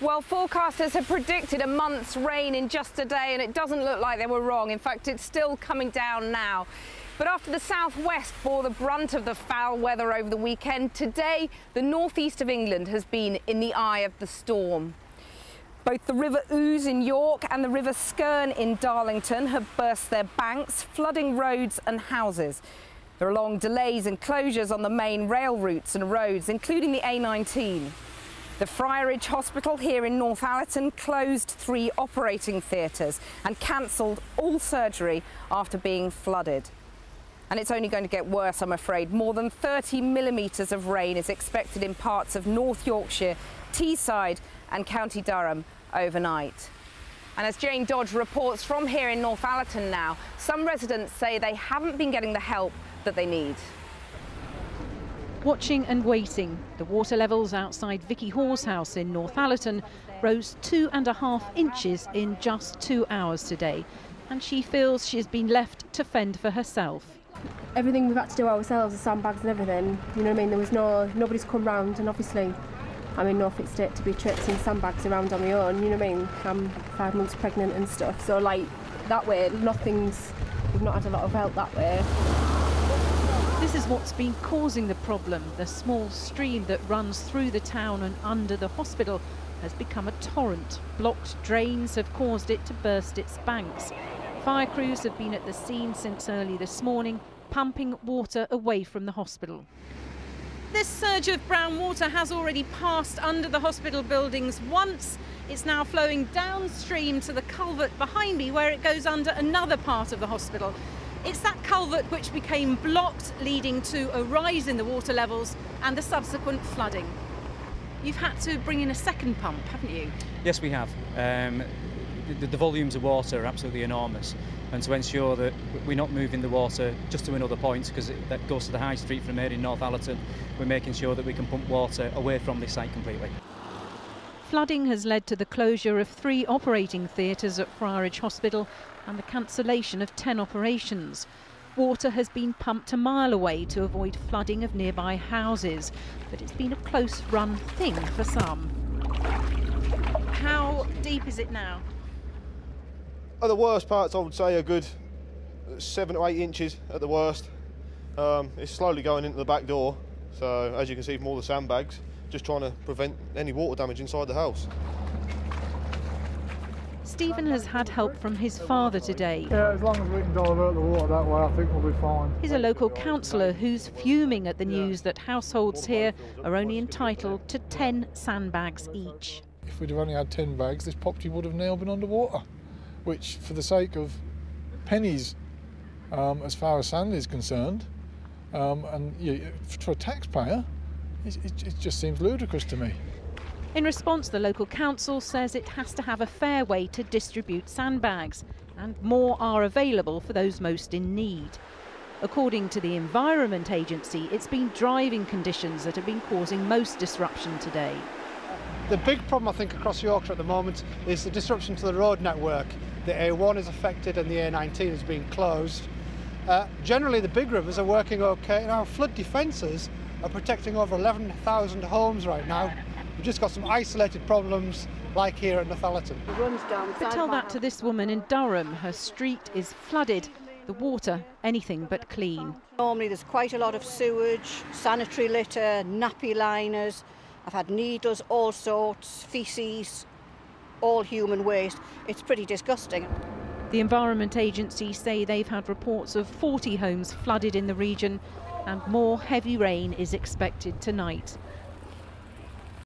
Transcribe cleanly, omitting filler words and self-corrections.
Well, forecasters had predicted a month's rain in just a day, and it doesn't look like they were wrong. In fact, it's still coming down now. But after the southwest bore the brunt of the foul weather over the weekend, today the northeast of England has been in the eye of the storm. Both the River Ouse in York and the River Skerne in Darlington have burst their banks, flooding roads and houses. There are long delays and closures on the main rail routes and roads, including the A19. The Friarage Hospital here in Northallerton closed 3 operating theatres and cancelled all surgery after being flooded. And it's only going to get worse, I'm afraid. More than 30 millimetres of rain is expected in parts of North Yorkshire, Teesside and County Durham overnight. And as Jane Dodge reports from here in Northallerton now, some residents say they haven't been getting the help that they need. Watching and waiting, the water levels outside Vicky Hawes' house in Northallerton rose 2.5 inches in just 2 hours today, and she feels she's been left to fend for herself. Everything we've had to do ourselves, the sandbags and everything, you know what I mean, there was nobody's come round, and obviously I'm in no fit state to be traipsing sandbags around on my own, you know what I mean, I'm 5 months pregnant and stuff, so like that way we've not had a lot of help that way. This is what's been causing the problem. The small stream that runs through the town and under the hospital has become a torrent. Blocked drains have caused it to burst its banks. Fire crews have been at the scene since early this morning, pumping water away from the hospital. This surge of brown water has already passed under the hospital buildings once. It's now flowing downstream to the culvert behind me, where it goes under another part of the hospital. It's that culvert which became blocked, leading to a rise in the water levels and the subsequent flooding. You've had to bring in a second pump, haven't you? Yes, we have. The volumes of water are absolutely enormous, and to ensure that we're not moving the water just to another point, because that goes to the high street from here in Northallerton, we're making sure that we can pump water away from this site completely. Flooding has led to the closure of 3 operating theatres at Friarage Hospital and the cancellation of 10 operations. Water has been pumped a mile away to avoid flooding of nearby houses, but it's been a close-run thing for some. How deep is it now? The worst parts, I would say, are good 7 to 8 inches at the worst. It's slowly going into the back door, so as you can see from all the sandbags, just trying to prevent any water damage inside the house. Stephen has had help from his father today. Yeah, as long as we can divert the water that way, I think we'll be fine. He's a local councillor who's fuming at the news that households here are only entitled to 10 sandbags each. If we'd have only had 10 bags, this property would have now been underwater, which, for the sake of pennies, as far as sand is concerned, and for a taxpayer, it just seems ludicrous to me. In response, the local council says it has to have a fair way to distribute sandbags, and more are available for those most in need. According to the Environment Agency, it's been driving conditions that have been causing most disruption today. The big problem, I think, across Yorkshire at the moment is the disruption to the road network. The A1 is affected and the A19 is being closed. Generally, the big rivers are working okay, and our flood defences are protecting over 11,000 homes right now. We've just got some isolated problems like here at Northallerton. But tell that to this woman in Durham. Her street is flooded, the water anything but clean. Normally there's quite a lot of sewage, sanitary litter, nappy liners. I've had needles, all sorts, faeces, all human waste. It's pretty disgusting. The Environment Agency say they've had reports of 40 homes flooded in the region, and more heavy rain is expected tonight.